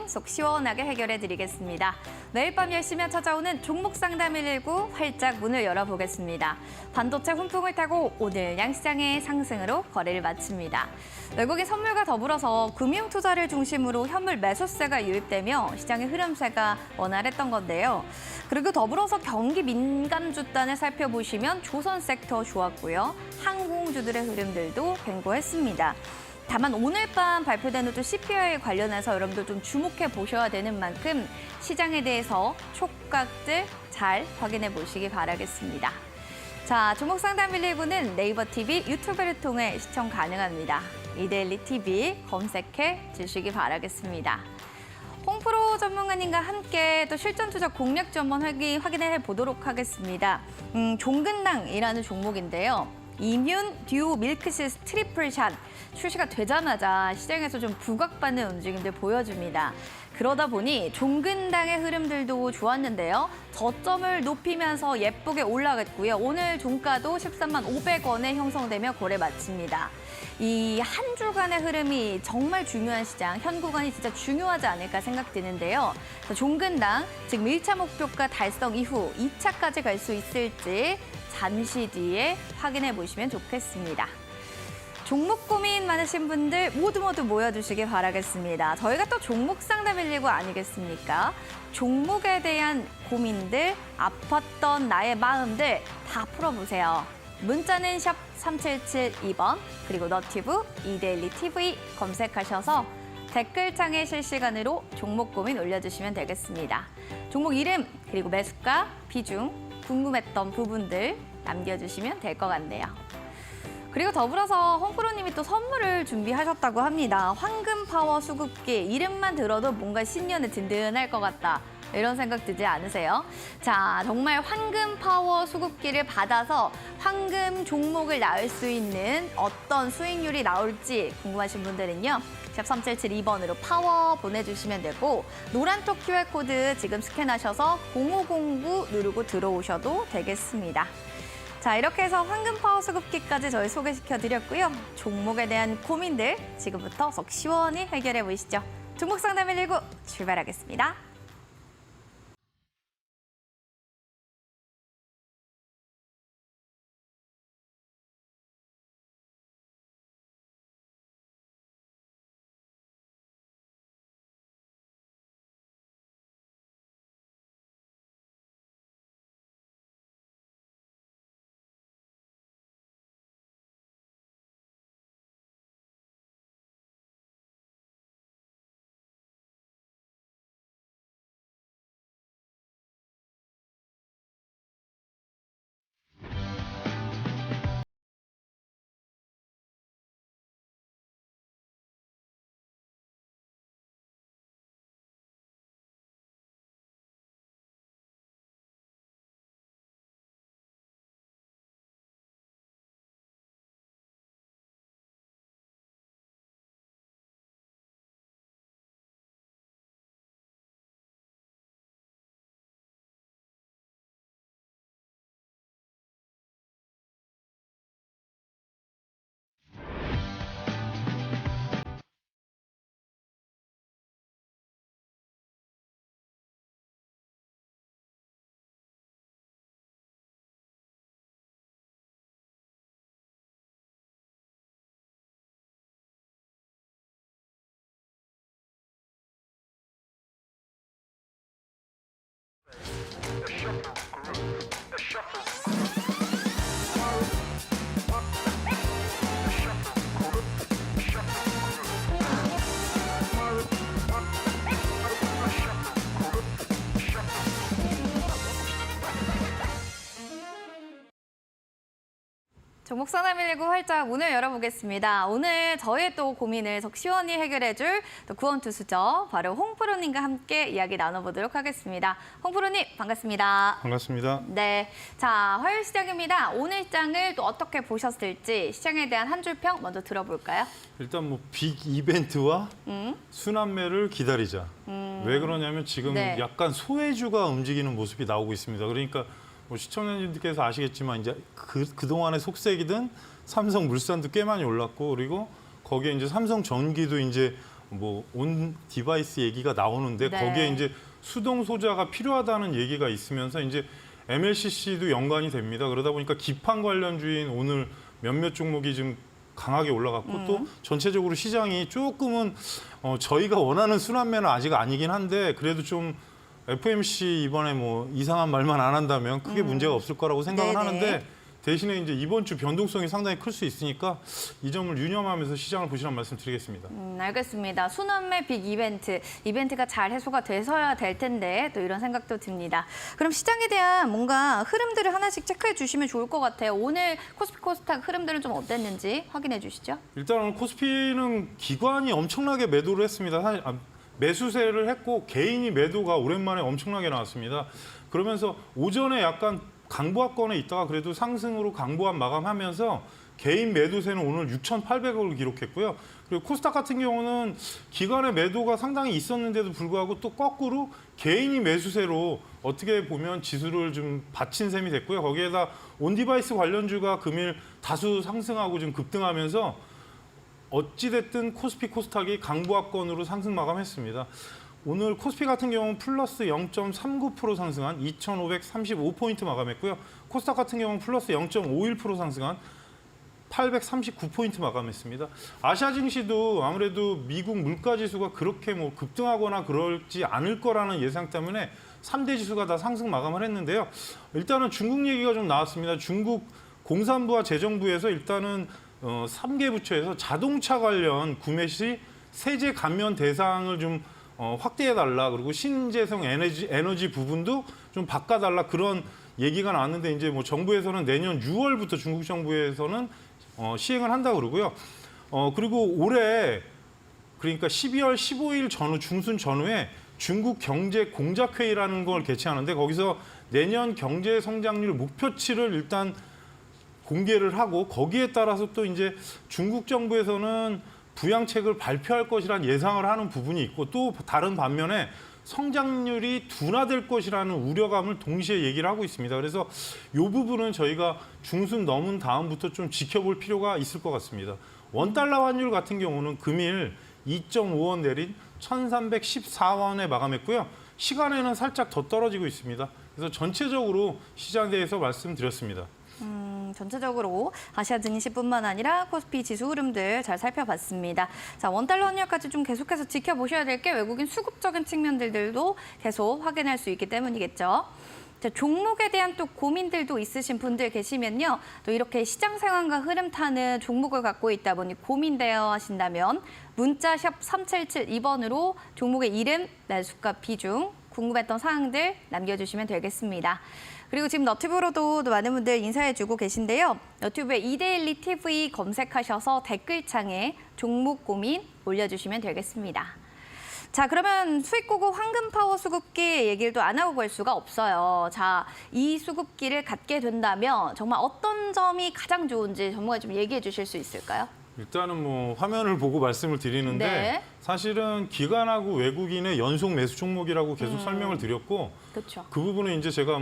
속 시원하게 해결해 드리겠습니다. 매일 밤 10시면 찾아오는 종목 상담 119 활짝 문을 열어보겠습니다. 반도체 훈풍을 타고 오늘 양시장의 상승으로 거래를 마칩니다. 외국인 선물과 더불어서 금융 투자를 중심으로 현물 매수세가 유입되며 시장의 흐름세가 원활했던 건데요. 그리고 더불어서 경기 민감주단을 살펴보시면 조선 섹터 좋았고요. 항공주들의 흐름들도 견고했습니다. 다만 오늘 밤 발표되는 또 CPI 관련해서 여러분들 좀 주목해 보셔야 되는 만큼 시장에 대해서 촉각들 잘 확인해 보시기 바라겠습니다. 자, 종목 상담 119는 네이버 TV, 유튜브를 통해 시청 가능합니다. 이데일리 TV 검색해 주시기 바라겠습니다. 홍프로 전문가님과 함께 또 실전 투자 공략 한번 확인해 보도록 하겠습니다. 종근당이라는 종목인데요. 이뮨 듀오 밀크시스 트리플샷 출시가 되자마자 시장에서 좀 부각받는 움직임들 보여줍니다. 그러다 보니 종근당의 흐름들도 좋았는데요. 저점을 높이면서 예쁘게 올라갔고요. 오늘 종가도 13만 500원에 형성되며 거래 마칩니다. 이 한 주간의 흐름이 정말 중요한 시장, 현 구간이 진짜 중요하지 않을까 생각되는데요. 종근당, 즉 1차 목표가 달성 이후 2차까지 갈 수 있을지 잠시 뒤에 확인해 보시면 좋겠습니다. 종목 고민 많으신 분들 모두 모여주시기 바라겠습니다. 저희가 또 종목 상담 119 아니겠습니까? 종목에 대한 고민들, 아팠던 나의 마음들 다 풀어보세요. 문자는 샵 3772번, 그리고 너튜브 이데일리 TV 검색하셔서 댓글창에 실시간으로 종목 고민 올려주시면 되겠습니다. 종목 이름, 그리고 매수가, 비중, 궁금했던 부분들 남겨주시면 될 것 같네요. 그리고 더불어서 홍프로님이 또 선물을 준비하셨다고 합니다. 황금파워 수급기, 이름만 들어도 뭔가 신년에 든든할 것 같다. 이런 생각 들지 않으세요? 자, 정말 황금파워 수급기를 받아서 황금 종목을 낳을 수 있는 어떤 수익률이 나올지 궁금하신 분들은요. 샵 3772번으로 파워 보내주시면 되고 노란톡 QR코드 지금 스캔하셔서 0509 누르고 들어오셔도 되겠습니다. 자, 이렇게 해서 황금파워 수급기까지 저희 소개시켜드렸고요. 종목에 대한 고민들 지금부터 속 시원히 해결해 보시죠. 종목 상담 119 출발하겠습니다. 종목 상담 119 활짝 문을 열어보겠습니다. 오늘 저의 또 고민을 속 시원히 해결해줄 또 구원투수죠. 바로 홍프로님과 함께 이야기 나눠보도록 하겠습니다. 홍프로님 반갑습니다. 반갑습니다. 네, 자 화요일 시장입니다. 오늘 시장을 또 어떻게 보셨을지 시장에 대한 한 줄 평 먼저 들어볼까요? 일단 뭐 빅 이벤트와 순환매를 기다리자. 왜 그러냐면 지금 네. 약간 소외주가 움직이는 모습이 나오고 있습니다. 그러니까 뭐 시청자님들께서 아시겠지만 이제 그동안의 속색이든 삼성물산도 꽤 많이 올랐고 그리고 거기에 이제 삼성전기도 이제 뭐 온 디바이스 얘기가 나오는데 네. 거기에 이제 수동 소자가 필요하다는 얘기가 있으면서 이제 MLCC도 연관이 됩니다. 그러다 보니까 기판 관련주인 오늘 몇몇 종목이 좀 강하게 올라갔고 또 전체적으로 시장이 조금은 저희가 원하는 순환매는 아직 아니긴 한데 그래도 좀 FMC 이번에 뭐 이상한 말만 안 한다면 크게 문제가 없을 거라고 생각은 네네. 하는데 대신에 이제 이번 주 변동성이 상당히 클 수 있으니까 이 점을 유념하면서 시장을 보시라는 말씀 드리겠습니다. 알겠습니다. 순환매 빅 이벤트가 잘 해소가 돼서야 될 텐데 또 이런 생각도 듭니다. 그럼 시장에 대한 뭔가 흐름들을 하나씩 체크해 주시면 좋을 것 같아요. 오늘 코스피 코스닥 흐름들은 좀 어땠는지 확인해 주시죠. 일단 오늘 코스피는 기관이 엄청나게 매도를 했습니다. 사실 매수세를 했고 개인이 매도가 오랜만에 엄청나게 나왔습니다. 그러면서 오전에 약간 강보합권에 있다가 그래도 상승으로 강보합 마감하면서 개인 매도세는 오늘 6,800억을 기록했고요. 그리고 코스닥 같은 경우는 기관의 매도가 상당히 있었는데도 불구하고 또 거꾸로 개인이 매수세로 어떻게 보면 지수를 좀 받친 셈이 됐고요. 거기에다 온디바이스 관련주가 금일 다수 상승하고 좀 급등하면서 어찌됐든 코스피 코스닥이 강보합권으로 상승 마감했습니다. 오늘 코스피 같은 경우는 플러스 0.39% 상승한 2,535포인트 마감했고요. 코스닥 같은 경우는 플러스 0.51% 상승한 839포인트 마감했습니다. 아시아 증시도 아무래도 미국 물가 지수가 그렇게 뭐 급등하거나 그럴지 않을 거라는 예상 때문에 3대 지수가 다 상승 마감을 했는데요. 일단은 중국 얘기가 좀 나왔습니다. 중국 공산부와 재정부에서 일단은 3개 부처에서 자동차 관련 구매 시 세제 감면 대상을 좀 확대해달라. 그리고 신재생 에너지 부분도 좀 바꿔달라. 그런 얘기가 나왔는데 이제 뭐 정부에서는 내년 6월부터 중국 정부에서는 시행을 한다고 그러고요. 그리고 올해 그러니까 12월 15일 전후 중순 전후에 중국 경제 공작회의라는 걸 개최하는데 거기서 내년 경제 성장률 목표치를 일단 공개를 하고 거기에 따라서 또 이제 중국 정부에서는 부양책을 발표할 것이라는 예상을 하는 부분이 있고 또 다른 반면에 성장률이 둔화될 것이라는 우려감을 동시에 얘기를 하고 있습니다. 그래서 이 부분은 저희가 중순 넘은 다음부터 좀 지켜볼 필요가 있을 것 같습니다. 원달러 환율 같은 경우는 금일 2.5원 내린 1,314원에 마감했고요. 시간에는 살짝 더 떨어지고 있습니다. 그래서 전체적으로 시장에 대해서 말씀드렸습니다. 전체적으로 아시아 증시뿐만 아니라 코스피 지수 흐름들 잘 살펴봤습니다. 자, 원달러 환율까지 좀 계속해서 지켜보셔야 될 게 외국인 수급적인 측면들도 계속 확인할 수 있기 때문이겠죠. 자, 종목에 대한 또 고민들도 있으신 분들 계시면요. 또 이렇게 시장 상황과 흐름 타는 종목을 갖고 있다 보니 고민되어 하신다면 문자 샵 3772번으로 종목의 이름, 매수가 비중, 궁금했던 사항들 남겨주시면 되겠습니다. 그리고 지금 너튜브로도 많은 분들 인사해주고 계신데요. 너튜브에 이데일리 TV 검색하셔서 댓글창에 종목 고민 올려주시면 되겠습니다. 자, 그러면 수익고구 황금파워 수급기 얘기를 또 안 하고 갈 수가 없어요. 자, 이 수급기를 갖게 된다면 정말 어떤 점이 가장 좋은지 전문가 좀 얘기해 주실 수 있을까요? 일단은 뭐 화면을 보고 말씀을 드리는데 네. 사실은 기관하고 외국인의 연속 매수 종목이라고 계속 설명을 드렸고 그렇죠. 그 부분은 이제 제가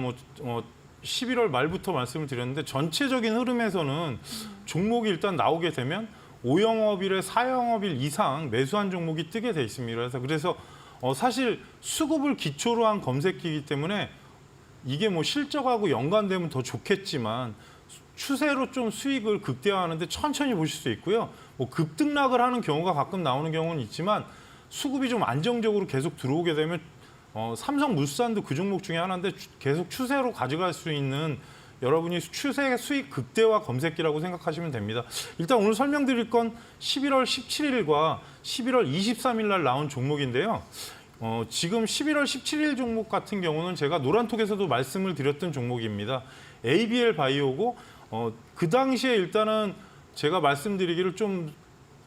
11월 말부터 말씀을 드렸는데 전체적인 흐름에서는 종목이 일단 나오게 되면 5영업일에 4영업일 이상 매수한 종목이 뜨게 돼 있습니다. 그래서 사실 수급을 기초로 한 검색기이기 때문에 이게 뭐 실적하고 연관되면 더 좋겠지만 추세로 좀 수익을 극대화하는데 천천히 보실 수 있고요. 뭐 급등락을 하는 경우가 가끔 나오는 경우는 있지만 수급이 좀 안정적으로 계속 들어오게 되면 삼성물산도 그 종목 중에 하나인데 계속 추세로 가져갈 수 있는 여러분이 추세 수익 극대화 검색기라고 생각하시면 됩니다. 일단 오늘 설명드릴 건 11월 17일과 11월 23일 날 나온 종목인데요. 지금 11월 17일 종목 같은 경우는 제가 노란톡에서도 말씀을 드렸던 종목입니다. ABL 바이오고 그 당시에 일단은 제가 말씀드리기를 좀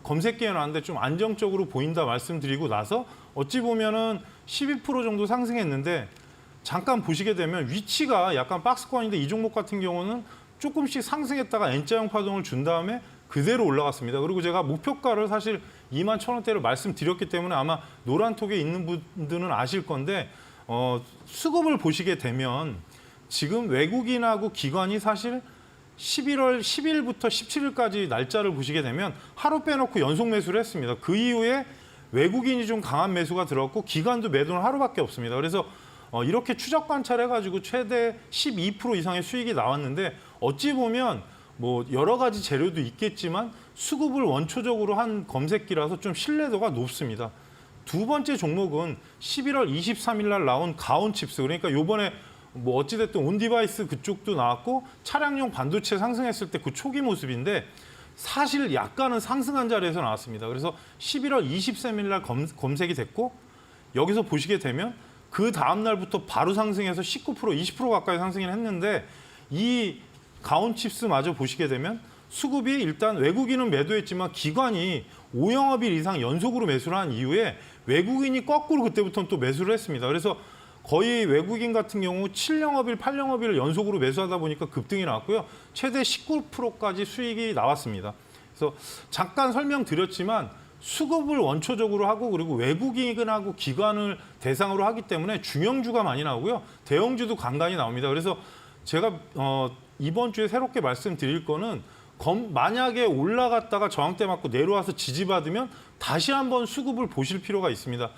검색기에 놨는데 좀 안정적으로 보인다 말씀드리고 나서 어찌 보면은 12% 정도 상승했는데 잠깐 보시게 되면 위치가 약간 박스권인데 이 종목 같은 경우는 조금씩 상승했다가 N자형 파동을 준 다음에 그대로 올라갔습니다. 그리고 제가 목표가를 사실 21,000원대로 말씀드렸기 때문에 아마 노란톡에 있는 분들은 아실 건데 수급을 보시게 되면 지금 외국인하고 기관이 사실 11월 10일부터 17일까지 날짜를 보시게 되면 하루 빼놓고 연속 매수를 했습니다. 그 이후에 외국인이 좀 강한 매수가 들었고 기관도 매도는 하루밖에 없습니다. 그래서 이렇게 추적 관찰해가지고 최대 12% 이상의 수익이 나왔는데 어찌 보면 뭐 여러 가지 재료도 있겠지만 수급을 원초적으로 한 검색기라서 좀 신뢰도가 높습니다. 두 번째 종목은 11월 23일 날 나온 가온칩스. 그러니까 요번에 뭐 어찌됐든 온디바이스 그쪽도 나왔고 차량용 반도체 상승했을 때 그 초기 모습인데 사실 약간은 상승한 자리에서 나왔습니다. 그래서 11월 23일 날 검색이 됐고 여기서 보시게 되면 그 다음 날부터 바로 상승해서 19%, 20% 가까이 상승을 했는데 이 가온칩스마저 보시게 되면 수급이 일단 외국인은 매도했지만 기관이 5영업일 이상 연속으로 매수를 한 이후에 외국인이 거꾸로 그때부터는 또 매수를 했습니다. 그래서 거의 외국인 같은 경우 7영업일, 8영업일을 연속으로 매수하다 보니까 급등이 나왔고요. 최대 19%까지 수익이 나왔습니다. 그래서 잠깐 설명드렸지만 수급을 원초적으로 하고 그리고 외국인하고 기관을 대상으로 하기 때문에 중형주가 많이 나오고요. 대형주도 간간히 나옵니다. 그래서 제가 이번 주에 새롭게 말씀드릴 거는 만약에 올라갔다가 저항대 맞고 내려와서 지지받으면 다시 한번 수급을 보실 필요가 있습니다.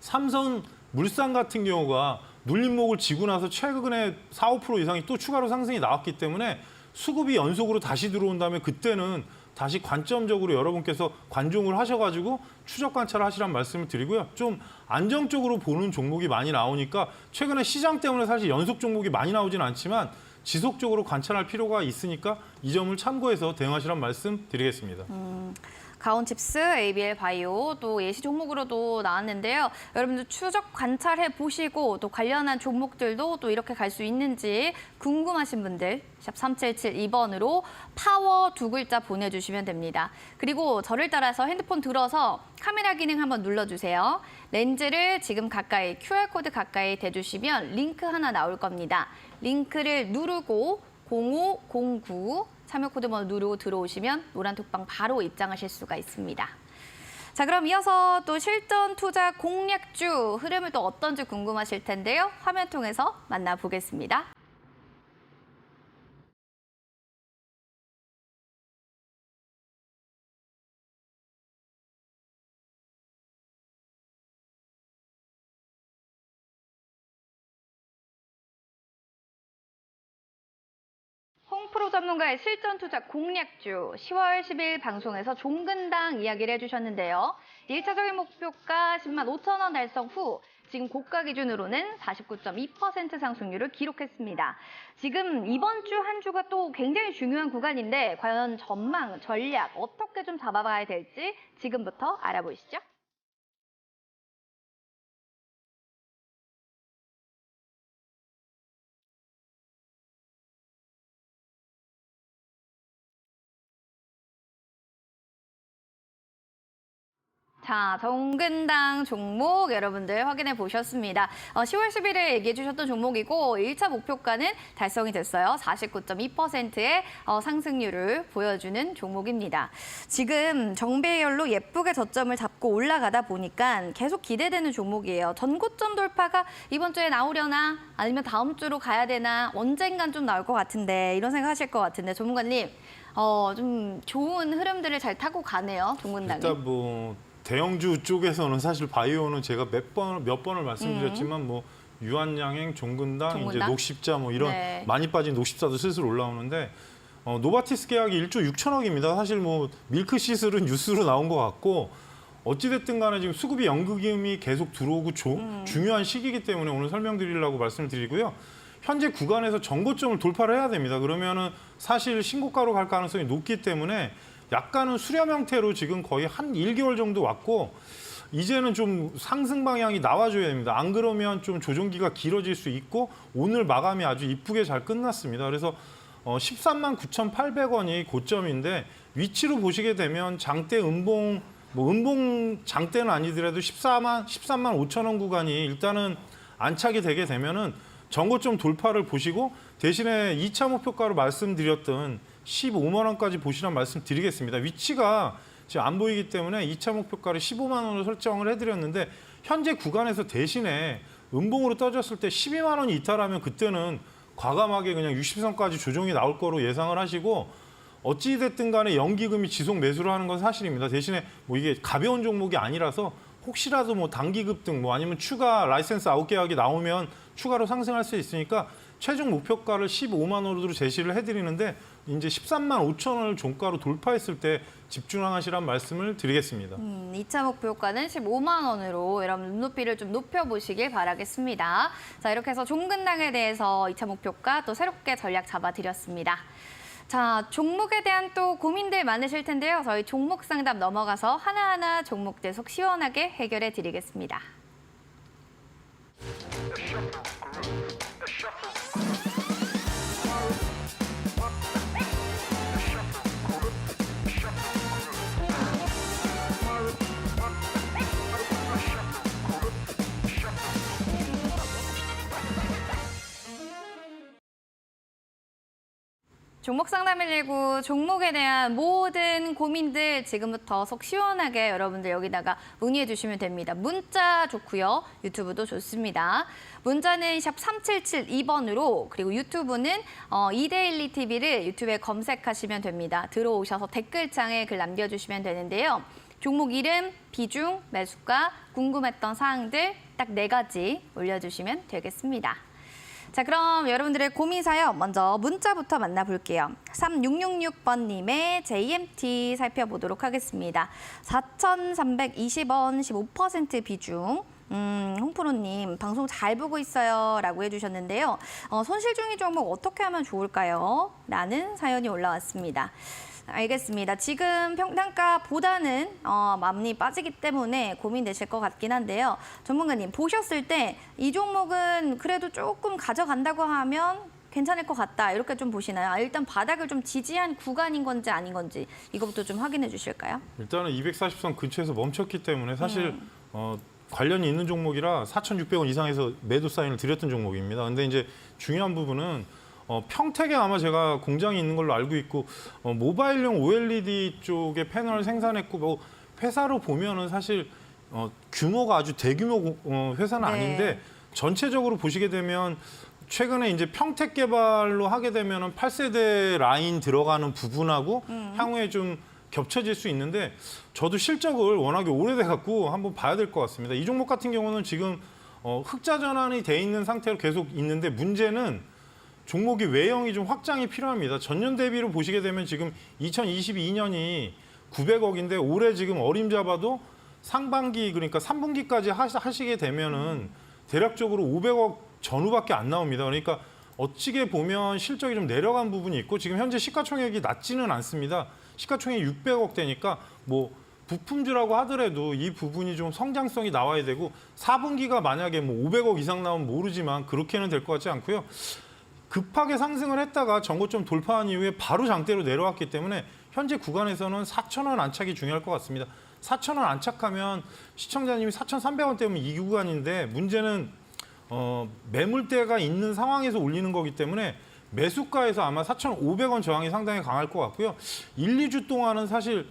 삼성물산 같은 경우가 눌림목을 지고 나서 최근에 4, 5% 이상이 또 추가로 상승이 나왔기 때문에 수급이 연속으로 다시 들어온다면 그때는 다시 관점적으로 여러분께서 관종을 하셔가지고 추적 관찰을 하시란 말씀을 드리고요. 좀 안정적으로 보는 종목이 많이 나오니까 최근에 시장 때문에 사실 연속 종목이 많이 나오진 않지만 지속적으로 관찰할 필요가 있으니까 이 점을 참고해서 대응하시란 말씀 드리겠습니다. 가온칩스, ABL 바이오 또 예시 종목으로도 나왔는데요. 여러분들 추적 관찰해 보시고 또 관련한 종목들도 또 이렇게 갈 수 있는지 궁금하신 분들 샵 3772번으로 파워 두 글자 보내주시면 됩니다. 그리고 저를 따라서 핸드폰 들어서 카메라 기능 한번 눌러주세요. 렌즈를 지금 가까이 QR코드 가까이 대주시면 링크 하나 나올 겁니다. 링크를 누르고 0509 참여 코드 번호 누르고 들어오시면 노란 톡방 바로 입장하실 수가 있습니다. 자, 그럼 이어서 또 실전 투자 공략주 흐름을 또 어떤지 궁금하실 텐데요. 화면 통해서 만나보겠습니다. 홍프로 전문가의 실전 투자 공략주 10월 10일 방송에서 종근당 이야기를 해주셨는데요. 1차적인 목표가 10만 5천 원 달성 후 지금 고가 기준으로는 49.2% 상승률을 기록했습니다. 지금 이번 주 한 주가 또 굉장히 중요한 구간인데 과연 전망, 전략 어떻게 좀 잡아봐야 될지 지금부터 알아보시죠. 자, 종근당 종목 여러분들 확인해 보셨습니다. 10월 10일에 얘기해 주셨던 종목이고 1차 목표가는 달성이 됐어요. 49.2%의 상승률을 보여주는 종목입니다. 지금 정배열로 예쁘게 저점을 잡고 올라가다 보니까 계속 기대되는 종목이에요. 전고점 돌파가 이번 주에 나오려나 아니면 다음 주로 가야 되나 언젠간 좀 나올 것 같은데 이런 생각하실 것 같은데 전문가님 좀 좋은 흐름들을 잘 타고 가네요. 종근당이. 일단 뭐 대형주 쪽에서는 사실 바이오는 제가 몇 번을 말씀드렸지만 뭐 유한양행, 종근당, 이제 녹십자 뭐 이런 많이 빠진 녹십자도 슬슬 올라오는데 노바티스 계약이 1조 6천억입니다. 사실 뭐 밀크시슬은 뉴스로 나온 것 같고 어찌됐든 간에 지금 수급이 연금이 계속 들어오고 중요한 시기이기 때문에 오늘 설명드리려고 말씀을 드리고요. 현재 구간에서 전고점을 돌파를 해야 됩니다. 그러면은 사실 신고가로 갈 가능성이 높기 때문에 약간은 수렴 형태로 지금 거의 한 1개월 정도 왔고 이제는 좀 상승 방향이 나와줘야 됩니다. 안 그러면 좀 조정기가 길어질 수 있고 오늘 마감이 아주 이쁘게 잘 끝났습니다. 그래서 13만 9,800원이 고점인데 위치로 보시게 되면 장대 음봉 장대는 아니더라도 13만 5천 원 구간이 일단은 안착이 되게 되면은 전고점 돌파를 보시고 대신에 2차 목표가로 말씀드렸던 15만 원까지 보시란 말씀 드리겠습니다. 위치가 지금 안 보이기 때문에 2차 목표가를 15만 원으로 설정을 해드렸는데 현재 구간에서 대신에 음봉으로 떠졌을 때 12만 원이 이탈하면 그때는 과감하게 그냥 60선까지 조정이 나올 거로 예상을 하시고 어찌 됐든 간에 연기금이 지속 매수를 하는 건 사실입니다. 대신에 뭐 이게 가벼운 종목이 아니라서 혹시라도 뭐 단기 급등 뭐 아니면 추가 라이센스 아웃 계약이 나오면 추가로 상승할 수 있으니까 최종 목표가를 15만 원으로 제시를 해드리는데 이제 13만 5천 원을 종가로 돌파했을 때 집중하시란 말씀을 드리겠습니다. 2차 목표가는 15만 원으로 여러분 눈높이를 좀 높여보시길 바라겠습니다. 자, 이렇게 해서 종근당에 대해서 2차 목표가 또 새롭게 전략 잡아드렸습니다. 자, 종목에 대한 또 고민들 많으실 텐데요. 저희 종목 상담 넘어가서 하나하나 종목들 속 시원하게 해결해 드리겠습니다. 종목 상담 119 종목에 대한 모든 고민들 지금부터 속 시원하게 여러분들 여기다가 문의해 주시면 됩니다. 문자 좋고요. 유튜브도 좋습니다. 문자는 샵 3772번으로 그리고 유튜브는 이데일리 TV를 유튜브에 검색하시면 됩니다. 들어오셔서 댓글창에 글 남겨주시면 되는데요. 종목 이름, 비중, 매수가, 궁금했던 사항들 딱 4가지 올려주시면 되겠습니다. 자, 그럼 여러분들의 고민 사연 먼저 문자부터 만나볼게요. 3666번님의 JMT 살펴보도록 하겠습니다. 4,320원 15% 비중. 홍프로님 방송 잘 보고 있어요 라고 해주셨는데요. 손실 중인 종목 어떻게 하면 좋을까요? 라는 사연이 올라왔습니다. 알겠습니다. 지금 평단가보다는 많이 빠지기 때문에 고민되실 것 같긴 한데요. 전문가님 보셨을 때 이 종목은 그래도 조금 가져간다고 하면 괜찮을 것 같다 이렇게 좀 보시나요? 일단 바닥을 좀 지지한 구간인 건지 아닌 건지 이것부터 좀 확인해 주실까요? 일단은 240선 근처에서 멈췄기 때문에 사실 관련이 있는 종목이라 4,600원 이상에서 매도 사인을 드렸던 종목입니다. 근데 이제 중요한 부분은 평택에 아마 제가 공장이 있는 걸로 알고 있고 모바일용 OLED 쪽에 패널을 생산했고 뭐 회사로 보면은 사실 규모가 아주 대규모 회사는 네. 아닌데 전체적으로 보시게 되면 최근에 이제 평택 개발로 하게 되면은 8세대 라인 들어가는 부분하고 향후에 좀 겹쳐질 수 있는데 저도 실적을 워낙에 오래돼 갖고 한번 봐야 될 것 같습니다. 이 종목 같은 경우는 지금 흑자 전환이 돼 있는 상태로 계속 있는데 문제는 종목이 외형이 좀 확장이 필요합니다. 전년 대비로 보시게 되면 지금 2022년이 900억인데 올해 지금 어림잡아도 상반기 그러니까 3분기까지 하시게 되면은 대략적으로 500억 전후밖에 안 나옵니다. 그러니까 어찌게 보면 실적이 좀 내려간 부분이 있고 지금 현재 시가총액이 낮지는 않습니다. 시가총액이 600억대니까 뭐 부품주라고 하더라도 이 부분이 좀 성장성이 나와야 되고 4분기가 만약에 뭐 500억 이상 나오면 모르지만 그렇게는 될 것 같지 않고요. 급하게 상승을 했다가 전고점 돌파한 이후에 바로 장대로 내려왔기 때문에 현재 구간에서는 4,000원 안착이 중요할 것 같습니다. 4,000원 안착하면 시청자님이 4,300원대면 이 구간인데 문제는 매물대가 있는 상황에서 올리는 거기 때문에 매수가에서 아마 4,500원 저항이 상당히 강할 것 같고요. 1, 2주 동안은 사실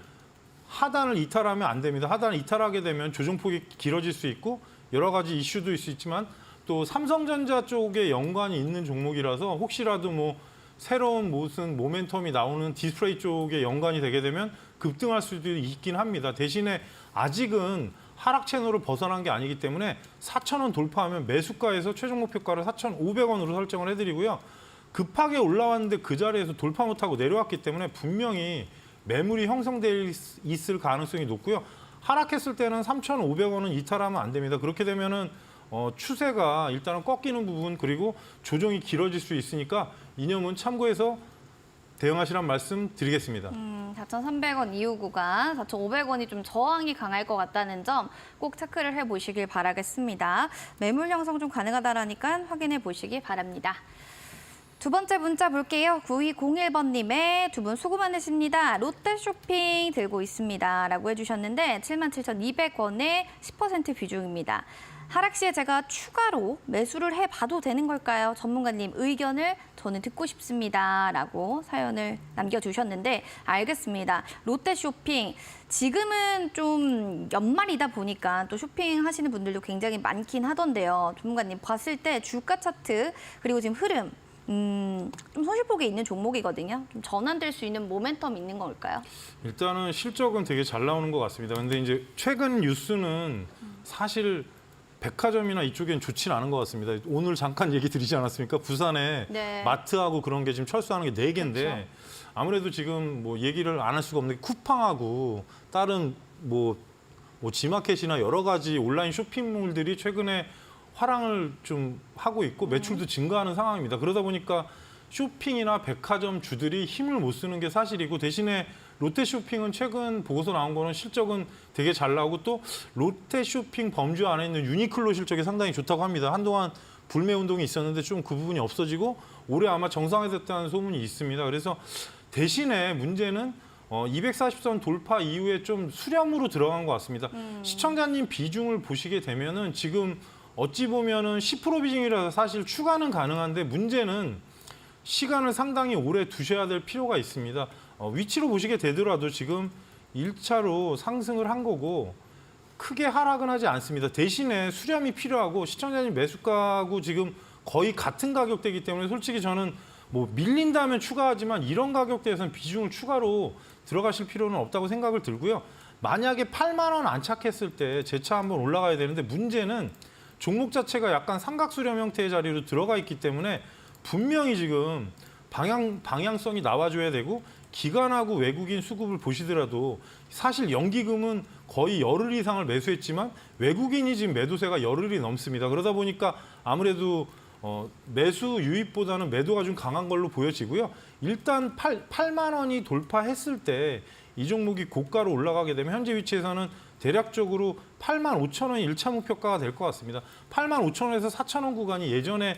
하단을 이탈하면 안 됩니다. 하단을 이탈하게 되면 조정폭이 길어질 수 있고 여러 가지 이슈도 있을 수 있지만 또 삼성전자 쪽에 연관이 있는 종목이라서 혹시라도 뭐 새로운 무슨 모멘텀이 나오는 디스플레이 쪽에 연관이 되게 되면 급등할 수도 있긴 합니다. 대신에 아직은 하락 채널을 벗어난 게 아니기 때문에 4,000원 돌파하면 매수가에서 최종 목표가를 4,500원으로 설정을 해드리고요. 급하게 올라왔는데 그 자리에서 돌파 못하고 내려왔기 때문에 분명히 매물이 형성돼 있을 가능성이 높고요. 하락했을 때는 3,500원은 이탈하면 안 됩니다. 그렇게 되면은 추세가 일단은 꺾이는 부분 그리고 조정이 길어질 수 있으니까 이념은 참고해서 대응하시란 말씀 드리겠습니다. 4,300원 이후 구간, 4,500원이 좀 저항이 강할 것 같다는 점 꼭 체크를 해보시길 바라겠습니다. 매물 형성 좀 가능하다라니까 확인해 보시기 바랍니다. 두 번째 문자 볼게요. 9201번님의 두 분 수고 많으십니다. 롯데쇼핑 들고 있습니다. 라고 해주셨는데 77,200원의 10% 비중입니다. 하락 시에 제가 추가로 매수를 해봐도 되는 걸까요? 전문가님 의견을 저는 듣고 싶습니다. 라고 사연을 남겨주셨는데 알겠습니다. 롯데쇼핑 지금은 좀 연말이다 보니까 또 쇼핑하시는 분들도 굉장히 많긴 하던데요. 전문가님 봤을 때 주가 차트 그리고 지금 흐름 좀 손실폭이 있는 종목이거든요. 좀 전환될 수 있는 모멘텀 있는 걸까요? 일단은 실적은 되게 잘 나오는 것 같습니다. 근데 이제 최근 뉴스는 사실 백화점이나 이쪽엔 좋지는 않은 것 같습니다. 오늘 잠깐 얘기 드리지 않았습니까? 부산에 네. 마트하고 그런 게 지금 철수하는 게 4개인데 그렇죠. 아무래도 지금 뭐 얘기를 안 할 수가 없는 게 쿠팡하고 다른 뭐 지마켓이나 여러 가지 온라인 쇼핑몰들이 최근에 화랑을 좀 하고 있고 매출도 증가하는 상황입니다. 그러다 보니까 쇼핑이나 백화점 주들이 힘을 못 쓰는 게 사실이고 대신에 롯데쇼핑은 최근 보고서 나온 거는 실적은 되게 잘 나오고 또 롯데쇼핑 범주 안에 있는 유니클로 실적이 상당히 좋다고 합니다. 한동안 불매 운동이 있었는데 좀 그 부분이 없어지고 올해 아마 정상화됐다는 소문이 있습니다. 그래서 대신에 문제는 240선 돌파 이후에 좀 수렴으로 들어간 것 같습니다. 시청자님 비중을 보시게 되면은 지금 어찌 보면은 10% 비중이라서 사실 추가는 가능한데 문제는 시간을 상당히 오래 두셔야 될 필요가 있습니다. 위치로 보시게 되더라도 지금 1차로 상승을 한 거고 크게 하락은 하지 않습니다. 대신에 수렴이 필요하고 시청자님 매수가하고 지금 거의 같은 가격대이기 때문에 솔직히 저는 뭐 밀린다면 추가하지만 이런 가격대에서는 비중을 추가로 들어가실 필요는 없다고 생각을 들고요. 만약에 8만 원 안착했을 때 재차 한번 올라가야 되는데 문제는 종목 자체가 약간 삼각수렴 형태의 자리로 들어가 있기 때문에 분명히 지금 방향성이 나와줘야 되고 기관하고 외국인 수급을 보시더라도 사실 연기금은 거의 열흘 이상을 매수했지만 외국인이 지금 매도세가 열흘이 넘습니다. 그러다 보니까 아무래도 매수 유입보다는 매도가 좀 강한 걸로 보여지고요. 일단 8만 원이 돌파했을 때 이 종목이 고가로 올라가게 되면 현재 위치에서는 대략적으로 8만 5천 원이 1차 목표가가 될 것 같습니다. 8만 5천 원에서 4천 원 구간이 예전에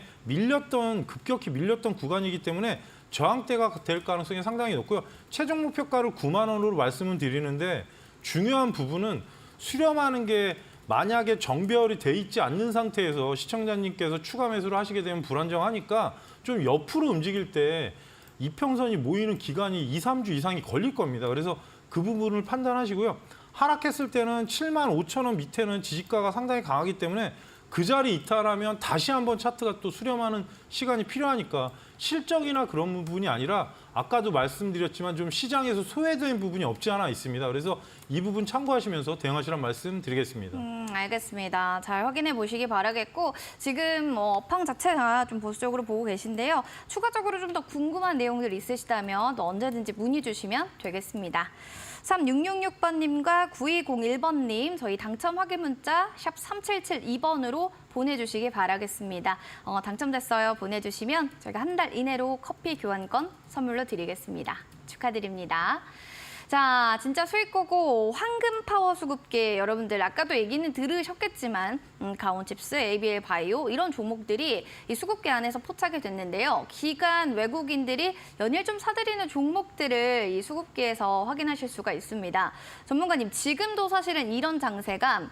급격히 밀렸던 구간이기 때문에 저항대가 될 가능성이 상당히 높고요. 최종 목표가를 9만 원으로 말씀을 드리는데 중요한 부분은 수렴하는 게 만약에 정배열이 돼 있지 않는 상태에서 시청자님께서 추가 매수를 하시게 되면 불안정하니까 좀 옆으로 움직일 때 이평선이 모이는 기간이 2, 3주 이상이 걸릴 겁니다. 그래서 그 부분을 판단하시고요. 하락했을 때는 7만 5천 원 밑에는 지지가가 상당히 강하기 때문에 그 자리 이탈하면 다시 한번 차트가 또 수렴하는 시간이 필요하니까 실적이나 그런 부분이 아니라 아까도 말씀드렸지만 좀 시장에서 소외된 부분이 없지 않아 있습니다. 그래서 이 부분 참고하시면서 대응하시란 말씀 드리겠습니다. 알겠습니다. 잘 확인해 보시기 바라겠고 지금 업황 자체가 좀 보수적으로 보고 계신데요. 추가적으로 좀 더 궁금한 내용들 있으시다면 언제든지 문의 주시면 되겠습니다. 3666번님과 9201번님 저희 당첨 확인 문자 샵 3772번으로 보내주시기 바라겠습니다. 당첨됐어요 보내주시면 저희가 한 달 이내로 커피 교환권 선물로 드리겠습니다. 축하드립니다. 자, 진짜 수익고고 황금 파워 수급계 여러분들 아까도 얘기는 들으셨겠지만 가온칩스, ABL 바이오 이런 종목들이 이 수급계 안에서 포착이 됐는데요. 기관 외국인들이 연일 좀 사들이는 종목들을 이 수급계에서 확인하실 수가 있습니다. 전문가님, 지금도 사실은 이런 장세가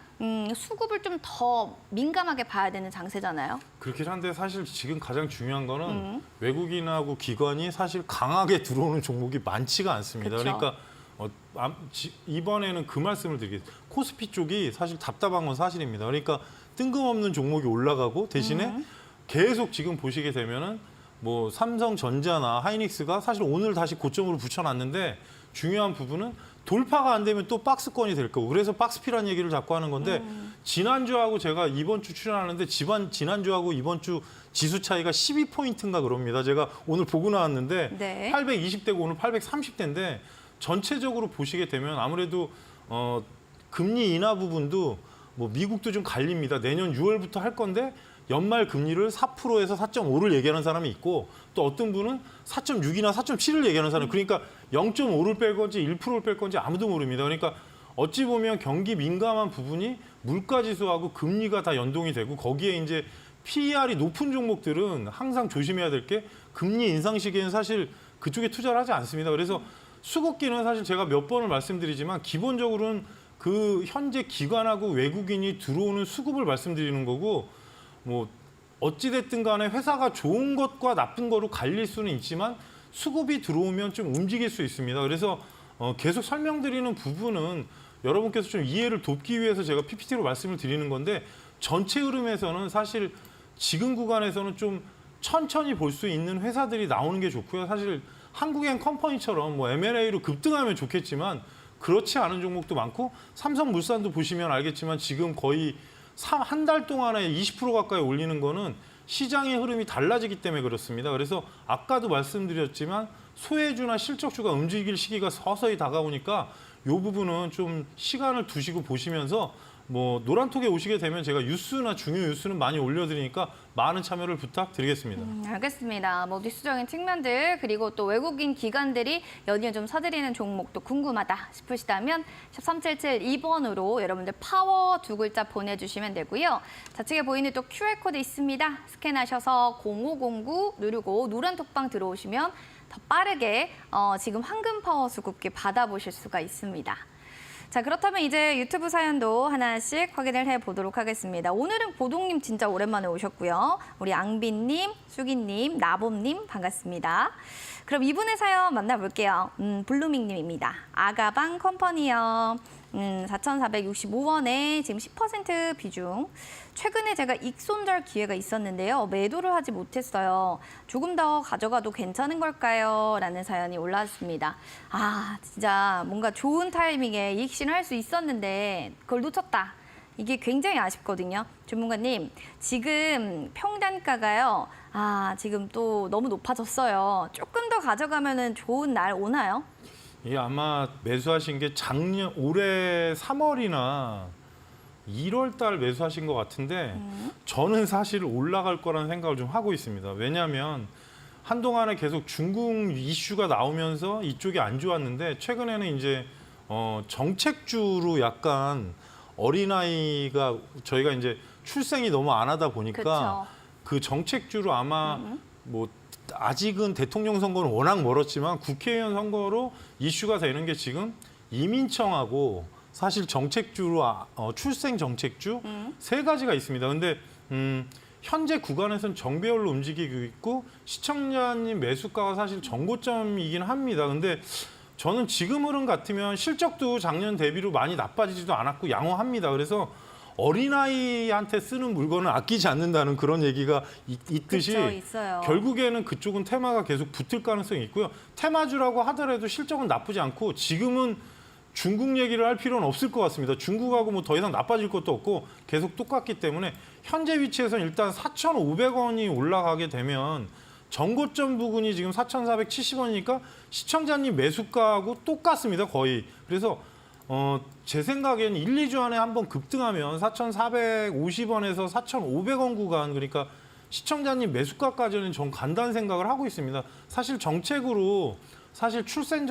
수급을 좀 더 민감하게 봐야 되는 장세잖아요. 그렇긴 한데 사실 지금 가장 중요한 거는 외국인하고 기관이 사실 강하게 들어오는 종목이 많지가 않습니다. 그쵸. 그러니까 이번에는 그 말씀을 드리겠습니다. 코스피 쪽이 사실 답답한 건 사실입니다. 그러니까 뜬금없는 종목이 올라가고 대신에 계속 지금 보시게 되면은 뭐 삼성전자나 하이닉스가 사실 오늘 다시 고점으로 붙여놨는데 중요한 부분은 돌파가 안 되면 또 박스권이 될 거고 그래서 박스피라는 얘기를 자꾸 하는 건데 지난주하고 제가 이번 주 출연하는데 지난주하고 이번 주 지수 차이가 12포인트인가 그럽니다. 제가 오늘 보고 나왔는데 네. 820대고 오늘 830대인데 전체적으로 보시게 되면 아무래도 금리 인하 부분도 뭐 미국도 좀 갈립니다. 내년 6월부터 할 건데 연말 금리를 4%에서 4.5를 얘기하는 사람이 있고 또 어떤 분은 4.6이나 4.7을 얘기하는 사람. 그러니까 0.5를 뺄 건지 1%를 뺄 건지 아무도 모릅니다. 그러니까 어찌 보면 경기 민감한 부분이 물가 지수하고 금리가 다 연동이 되고 거기에 이제 PER이 높은 종목들은 항상 조심해야 될 게 금리 인상 시기에는 사실 그쪽에 투자를 하지 않습니다. 그래서 수급기는 사실 제가 몇 번을 말씀드리지만 기본적으로는 그 현재 기관하고 외국인이 들어오는 수급을 말씀드리는 거고 뭐 어찌됐든 간에 회사가 좋은 것과 나쁜 거로 갈릴 수는 있지만 수급이 들어오면 좀 움직일 수 있습니다. 그래서 계속 설명드리는 부분은 여러분께서 좀 이해를 돕기 위해서 제가 PPT로 말씀을 드리는 건데 전체 흐름에서는 사실 지금 구간에서는 좀 천천히 볼 수 있는 회사들이 나오는 게 좋고요. 사실 한국엔 컴퍼니처럼 뭐 M&A로 급등하면 좋겠지만 그렇지 않은 종목도 많고 삼성물산도 보시면 알겠지만 지금 거의 한 달 동안에 20% 가까이 올리는 거는 시장의 흐름이 달라지기 때문에 그렇습니다. 그래서 아까도 말씀드렸지만 소외주나 실적주가 움직일 시기가 서서히 다가오니까 이 부분은 좀 시간을 두시고 보시면서 뭐 노란톡에 오시게 되면 제가 뉴스나 중요 뉴스는 많이 올려드리니까 많은 참여를 부탁드리겠습니다. 알겠습니다. 뭐 뉴스적인 측면들 그리고 또 외국인 기관들이 연이어 좀 사들이는 종목도 궁금하다 싶으시다면 샵 3772번으로 여러분들 파워 두 글자 보내주시면 되고요. 좌측에 보이는 또 QR코드 있습니다. 스캔하셔서 0509 누르고 노란톡방 들어오시면 더 빠르게 지금 황금 파워 수급기 받아보실 수가 있습니다. 자, 그렇다면 이제 유튜브 사연도 하나씩 확인을 해보도록 하겠습니다. 오늘은 보동님 진짜 오랜만에 오셨고요. 우리 앙빈님, 수기님, 나봄님 반갑습니다. 그럼 이분의 사연 만나볼게요. 블루밍님입니다. 아가방 컴퍼니요. 4,465원에 지금 10% 비중. 최근에 제가 익손절 기회가 있었는데요. 매도를 하지 못했어요. 조금 더 가져가도 괜찮은 걸까요? 라는 사연이 올라왔습니다. 아, 진짜 뭔가 좋은 타이밍에 이익 실현할 수 있었는데 그걸 놓쳤다. 이게 굉장히 아쉽거든요. 전문가님, 지금 평단가가요. 지금 또 너무 높아졌어요. 조금 더 가져가면 좋은 날 오나요? 이게 아마 매수하신 게 올해 3월이나 2월 달 매수하신 것 같은데 저는 사실 올라갈 거라는 생각을 좀 하고 있습니다. 왜냐하면 한동안에 계속 중국 이슈가 나오면서 이쪽이 안 좋았는데 최근에는 이제 정책주로 약간 어린아이가 저희가 이제 출생이 너무 안 하다 보니까 그쵸. 그 정책주로 아마 뭐 아직은 대통령 선거는 워낙 멀었지만 국회의원 선거로 이슈가 되는 게 지금 이민청하고 사실 정책주로 출생 정책주 세 가지가 있습니다. 근데 현재 구간에서는 정배열로 움직이고 있고 시청자님 매수가가 사실 정고점이긴 합니다. 근데 저는 지금 흐름 같으면 실적도 작년 대비로 많이 나빠지지도 않았고 양호합니다. 그래서 어린아이한테 쓰는 물건을 아끼지 않는다는 그런 얘기가 있듯이 그쵸, 있어요. 결국에는 그쪽은 테마가 계속 붙을 가능성이 있고요. 테마주라고 하더라도 실적은 나쁘지 않고 지금은 중국 얘기를 할 필요는 없을 것 같습니다. 중국하고 뭐 더 이상 나빠질 것도 없고 계속 똑같기 때문에 현재 위치에서는 일단 4,500원이 올라가게 되면 정고점 부근이 지금 4,470원이니까 시청자님 매수가하고 똑같습니다. 거의. 그래서 제 생각에는 1, 2주 안에 한번 급등하면 4,450원에서 4,500원 구간 그러니까 시청자님 매수가까지는 전 간다는 생각을 하고 있습니다. 사실 정책으로 사실 출산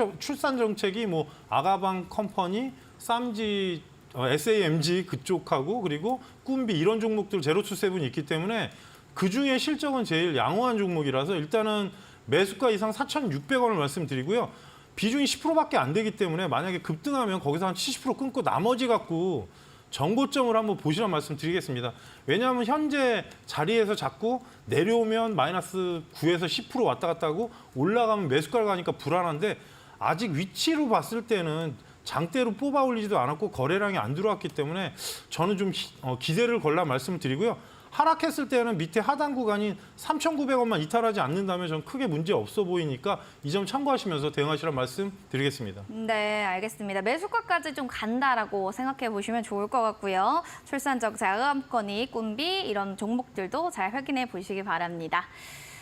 정책이 뭐 아가방 컴퍼니, 쌈지, SAMG 그쪽하고 그리고 꿈비 이런 종목들 제로투세븐이 있기 때문에 그중에 실적은 제일 양호한 종목이라서 일단은 매수가 이상 4,600원을 말씀드리고요. 비중이 10%밖에 안 되기 때문에 만약에 급등하면 거기서 한 70% 끊고 나머지 갖고 정고점을 한번 보시란 말씀 드리겠습니다. 왜냐하면 현재 자리에서 자꾸 내려오면 마이너스 9에서 10% 왔다 갔다 하고 올라가면 매수가를 가니까 불안한데 아직 위치로 봤을 때는 장대로 뽑아 올리지도 않았고 거래량이 안 들어왔기 때문에 저는 좀 기대를 걸라 말씀드리고요. 하락했을 때는 밑에 하단 구간인 3,900원만 이탈하지 않는다면 전 크게 문제 없어 보이니까 이 점 참고하시면서 대응하시란 말씀 드리겠습니다. 네, 알겠습니다. 매수가까지 좀 간다라고 생각해 보시면 좋을 것 같고요. 출산적 자금권이, 꿈비 이런 종목들도 잘 확인해 보시기 바랍니다.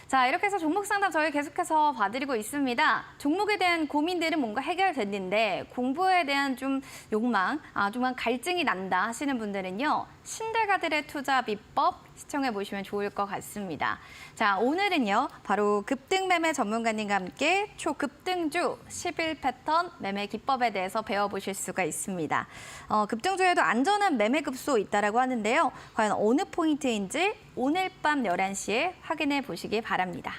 자, 이렇게 해서 종목 상담 저희 계속해서 봐드리고 있습니다. 종목에 대한 고민들은 뭔가 해결됐는데 공부에 대한 좀 욕망, 좀 갈증이 난다 하시는 분들은요. 신대가들의 투자 비법 시청해 보시면 좋을 것 같습니다. 자, 오늘은요. 바로 급등 매매 전문가님과 함께 초급등주 11 패턴 매매 기법에 대해서 배워보실 수가 있습니다. 급등주에도 안전한 매매 급소 있다라고 하는데요. 과연 어느 포인트인지 오늘 밤 11시에 확인해 보시기 바랍니다.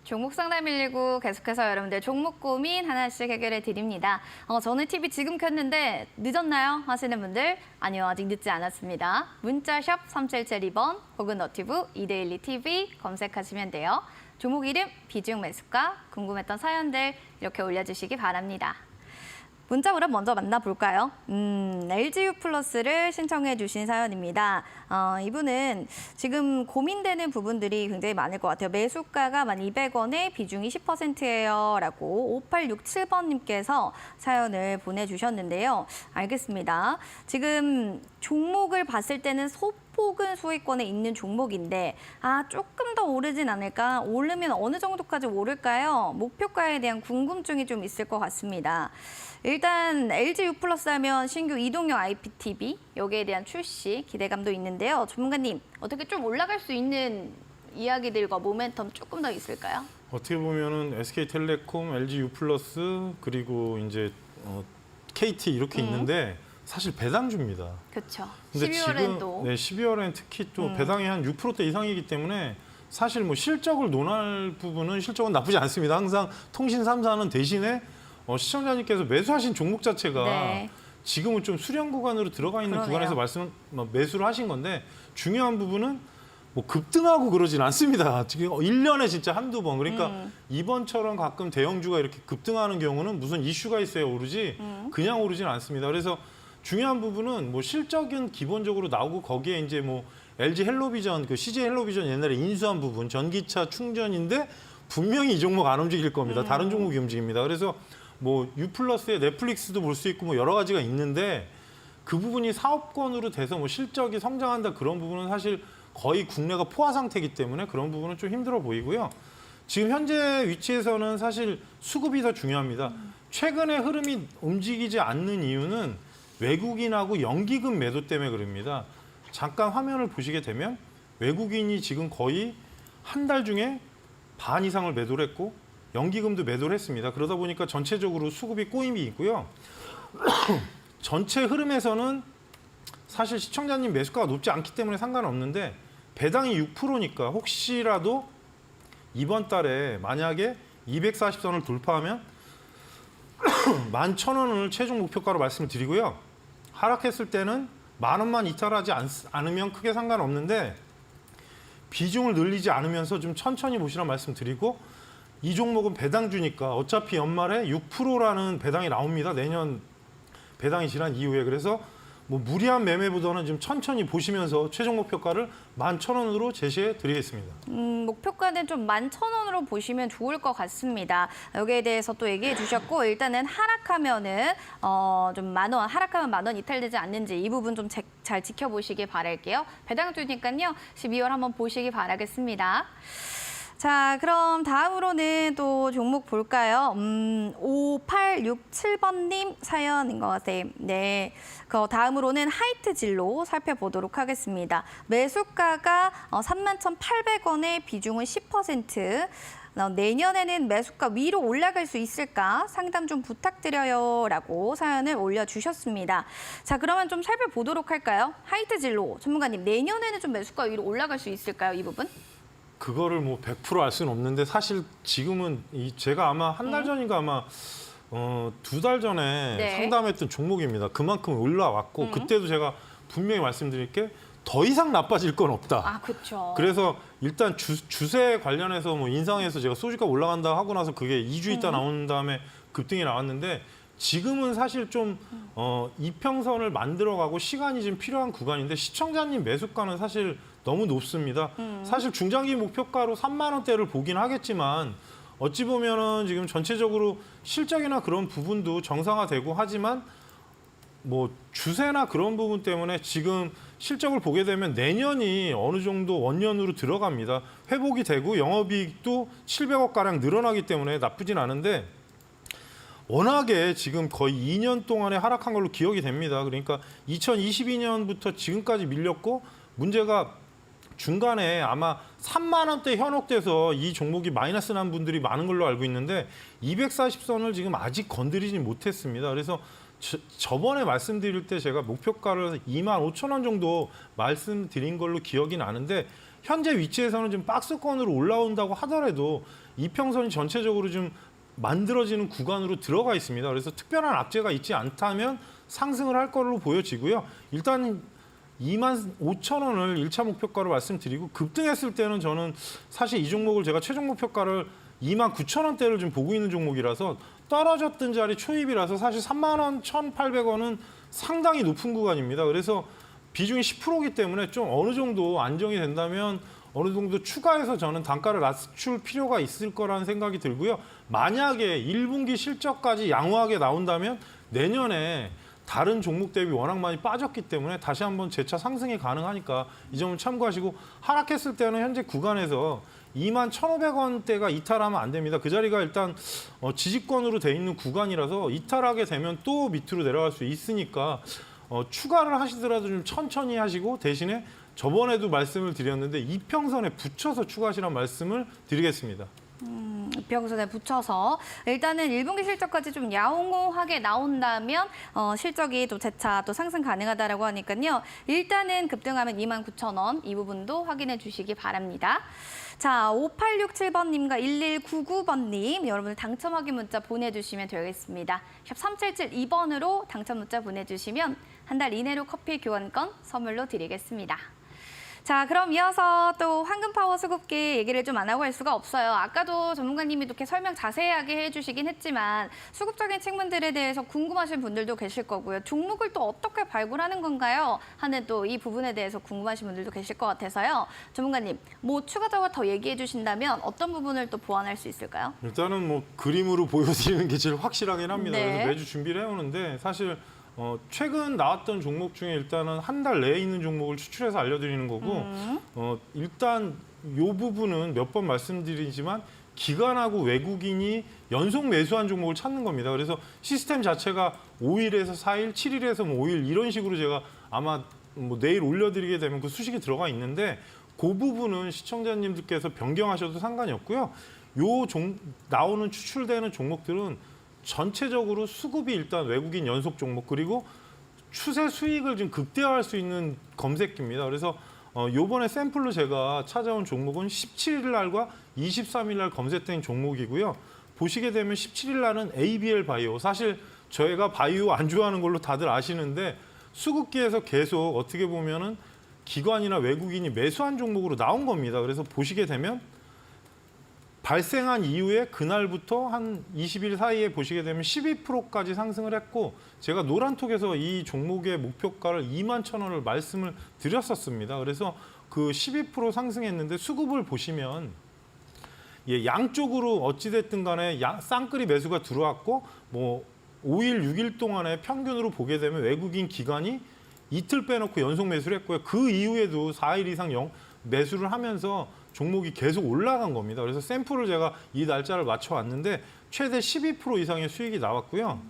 종목 상담 119 계속해서 여러분들 종목 고민 하나씩 해결해 드립니다. 저는 TV 지금 켰는데 늦었나요? 하시는 분들 아니요, 아직 늦지 않았습니다. 문자샵 3772번 혹은 너튜브 이데일리 TV 검색하시면 돼요. 종목 이름, 비중 매수가, 궁금했던 사연들 이렇게 올려주시기 바랍니다. 문자 그럼 먼저 만나볼까요? LGU 플러스를 신청해 주신 사연입니다. 이분은 지금 고민되는 부분들이 굉장히 많을 것 같아요. 매수가가 1200원에 비중이 10%예요. 라고 5867번님께서 사연을 보내주셨는데요. 알겠습니다. 지금 종목을 봤을 때는 소폭은 수익권에 있는 종목인데 조금 더 오르진 않을까? 오르면 어느 정도까지 오를까요? 목표가에 대한 궁금증이 좀 있을 것 같습니다. 일단 LGU 플러스 하면 신규 이동형 IPTV 여기에 대한 출시 기대감도 있는데요. 전문가님, 어떻게 좀 올라갈 수 있는 이야기들과 모멘텀 조금 더 있을까요? 어떻게 보면은 SK텔레콤, LGU 플러스 그리고 이제 KT 이렇게 있는데 사실 배당주입니다. 그렇죠. 근데 12월엔 또. 네, 12월엔 특히 또 배당이 한 6%대 이상이기 때문에 사실 뭐 실적을 논할 부분은 실적은 나쁘지 않습니다. 항상 통신 3사는 대신에 시청자님께서 매수하신 종목 자체가 네. 지금은 좀 수렴 구간으로 들어가 있는 그러네요. 구간에서 매수를 하신 건데 중요한 부분은 뭐 급등하고 그러진 않습니다. 지금 1년에 진짜 한두 번. 그러니까 이번처럼 가끔 대형주가 이렇게 급등하는 경우는 무슨 이슈가 있어야 오르지 그냥 오르진 않습니다. 그래서 중요한 부분은 뭐 실적은 기본적으로 나오고 거기에 이제 뭐 LG 헬로비전, 그 CJ 헬로비전 옛날에 인수한 부분 전기차 충전인데 분명히 이 종목 안 움직일 겁니다. 다른 종목이 움직입니다. 그래서 뭐 U+의 넷플릭스도 볼 수 있고 뭐 여러 가지가 있는데 그 부분이 사업권으로 돼서 뭐 실적이 성장한다 그런 부분은 사실 거의 국내가 포화 상태이기 때문에 그런 부분은 좀 힘들어 보이고요. 지금 현재 위치에서는 사실 수급이 더 중요합니다. 최근에 흐름이 움직이지 않는 이유는 외국인하고 연기금 매도 때문에 그럽니다. 잠깐 화면을 보시게 되면 외국인이 지금 거의 한 달 중에 반 이상을 매도를 했고 연기금도 매도를 했습니다. 그러다 보니까 전체적으로 수급이 꼬임이 있고요. 전체 흐름에서는 사실 시청자님 매수가가 높지 않기 때문에 상관없는데 배당이 6%니까 혹시라도 이번 달에 만약에 240선을 돌파하면 11,000원을 최종 목표가로 말씀을 드리고요. 하락했을 때는 10,000원만 이탈하지 않으면 크게 상관없는데 비중을 늘리지 않으면서 좀 천천히 보시라는 말씀 드리고 이 종목은 배당주니까 어차피 연말에 6%라는 배당이 나옵니다. 내년 배당이 지난 이후에. 그래서 뭐 무리한 매매보다는 좀 천천히 보시면서 최종 목표가를 11,000원으로 제시해 드리겠습니다. 목표가는 좀 11,000원으로 보시면 좋을 것 같습니다. 여기에 대해서 또 얘기해 주셨고 일단은 하락하면은 좀 10,000원, 하락하면 10,000원 이탈되지 않는지 이 부분 좀 잘 지켜보시길 바랄게요. 배당주니까요. 12월 한번 보시기 바라겠습니다. 자, 그럼 다음으로는 또 종목 볼까요? 5867번님 사연인 것 같아요. 네, 그 다음으로는 하이트 진로 살펴보도록 하겠습니다. 매수가가 31,800원에 비중은 10%. 내년에는 매수가 위로 올라갈 수 있을까? 상담 좀 부탁드려요. 라고 사연을 올려주셨습니다. 자, 그러면 좀 살펴보도록 할까요? 하이트 진로 전문가님, 내년에는 좀 매수가 위로 올라갈 수 있을까요? 이 부분? 그거를 뭐 100% 알 수는 없는데 사실 지금은 제가 아마 한 달 전인가 아마 2달 전에 네. 상담했던 종목입니다. 그만큼 올라왔고 그때도 제가 분명히 말씀드릴 게 더 이상 나빠질 건 없다. 그렇죠. 그래서 일단 주세 관련해서 뭐 인상해서 제가 소주가 올라간다 하고 나서 그게 2주 있다 나온 다음에 급등이 나왔는데 지금은 사실 좀 이평선을 만들어가고 시간이 좀 필요한 구간인데 시청자님 매수가는 사실 너무 높습니다. 사실 중장기 목표가로 3만 원대를 보긴 하겠지만 어찌 보면은 지금 전체적으로 실적이나 그런 부분도 정상화되고 하지만 뭐 주세나 그런 부분 때문에 지금 실적을 보게 되면 내년이 어느 정도 원년으로 들어갑니다. 회복이 되고 영업이익도 700억 가량 늘어나기 때문에 나쁘진 않은데 워낙에 지금 거의 2년 동안에 하락한 걸로 기억이 됩니다. 그러니까 2022년부터 지금까지 밀렸고 문제가 중간에 아마 3만 원대 현혹돼서 이 종목이 마이너스 난 분들이 많은 걸로 알고 있는데 240선을 지금 아직 건드리지 못했습니다. 그래서 저번에 말씀드릴 때 제가 목표가를 25,000원 정도 말씀드린 걸로 기억이 나는데 현재 위치에서는 좀 박스권으로 올라온다고 하더라도 이평선이 전체적으로 좀 만들어지는 구간으로 들어가 있습니다. 그래서 특별한 악재가 있지 않다면 상승을 할 걸로 보여지고요. 일단 25,000원을 1차 목표가로 말씀드리고 급등했을 때는 저는 사실 이 종목을 제가 최종 목표가를 29,000원대를 좀 보고 있는 종목이라서 떨어졌던 자리 초입이라서 사실 30,000원, 1,800원은 상당히 높은 구간입니다. 그래서 비중이 10%이기 때문에 좀 어느 정도 안정이 된다면 어느 정도 추가해서 저는 단가를 낮출 필요가 있을 거라는 생각이 들고요. 만약에 1분기 실적까지 양호하게 나온다면 내년에 다른 종목 대비 워낙 많이 빠졌기 때문에 다시 한번 재차 상승이 가능하니까 이 점을 참고하시고 하락했을 때는 현재 구간에서 21,500원대가 이탈하면 안 됩니다. 그 자리가 일단 지지권으로 돼 있는 구간이라서 이탈하게 되면 또 밑으로 내려갈 수 있으니까 추가를 하시더라도 좀 천천히 하시고 대신에 저번에도 말씀을 드렸는데 이평선에 붙여서 추가하시라는 말씀을 드리겠습니다. 이평선에 붙여서 일단은 1분기 실적까지 좀 양호하게 나온다면 실적이 또 재차 또 상승 가능하다라고 하니까요. 일단은 급등하면 29,000원 이 부분도 확인해 주시기 바랍니다. 자, 5867번님과 1199번님 여러분 당첨 확인 문자 보내주시면 되겠습니다. 샵 3772번으로 당첨 문자 보내주시면 한 달 이내로 커피 교환권 선물로 드리겠습니다. 자, 그럼 이어서 또 황금파워 수급기 얘기를 좀 안 하고 할 수가 없어요. 아까도 전문가님이 이렇게 설명 자세하게 해주시긴 했지만 수급적인 측면들에 대해서 궁금하신 분들도 계실 거고요. 종목을 또 어떻게 발굴하는 건가요? 하는 또 이 부분에 대해서 궁금하신 분들도 계실 것 같아서요. 전문가님, 뭐 추가적으로 더 얘기해 주신다면 어떤 부분을 또 보완할 수 있을까요? 일단은 뭐 그림으로 보여드리는 게 제일 확실하긴 합니다. 네. 그래서 매주 준비를 해오는데 사실 최근 나왔던 종목 중에 일단은 한 달 내에 있는 종목을 추출해서 알려드리는 거고 일단 이 부분은 몇 번 말씀드리지만 기관하고 외국인이 연속 매수한 종목을 찾는 겁니다. 그래서 시스템 자체가 5일에서 4일, 7일에서 5일 이런 식으로 제가 아마 뭐 내일 올려드리게 되면 그 수식이 들어가 있는데 그 부분은 시청자님들께서 변경하셔도 상관이 없고요. 나오는 추출되는 종목들은 전체적으로 수급이 일단 외국인 연속 종목 그리고 추세 수익을 좀 극대화할 수 있는 검색기입니다. 그래서 요번에 샘플로 제가 찾아온 종목은 17일 날과 23일 날 검색된 종목이고요. 보시게 되면 17일 날은 ABL 바이오. 사실 저희가 바이오 안 좋아하는 걸로 다들 아시는데 수급기에서 계속 어떻게 보면은 기관이나 외국인이 매수한 종목으로 나온 겁니다. 그래서 보시게 되면 발생한 이후에 그날부터 한 20일 사이에 보시게 되면 12%까지 상승을 했고 제가 노란톡에서 이 종목의 목표가를 21,000원을 말씀을 드렸었습니다. 그래서 그 12% 상승했는데 수급을 보시면 양쪽으로 어찌됐든 간에 쌍끌이 매수가 들어왔고 뭐 5일, 6일 동안에 평균으로 보게 되면 외국인 기관이 이틀 빼놓고 연속 매수를 했고요. 그 이후에도 4일 이상 매수를 하면서 종목이 계속 올라간 겁니다. 그래서 샘플을 제가 이 날짜를 맞춰왔는데 최대 12% 이상의 수익이 나왔고요.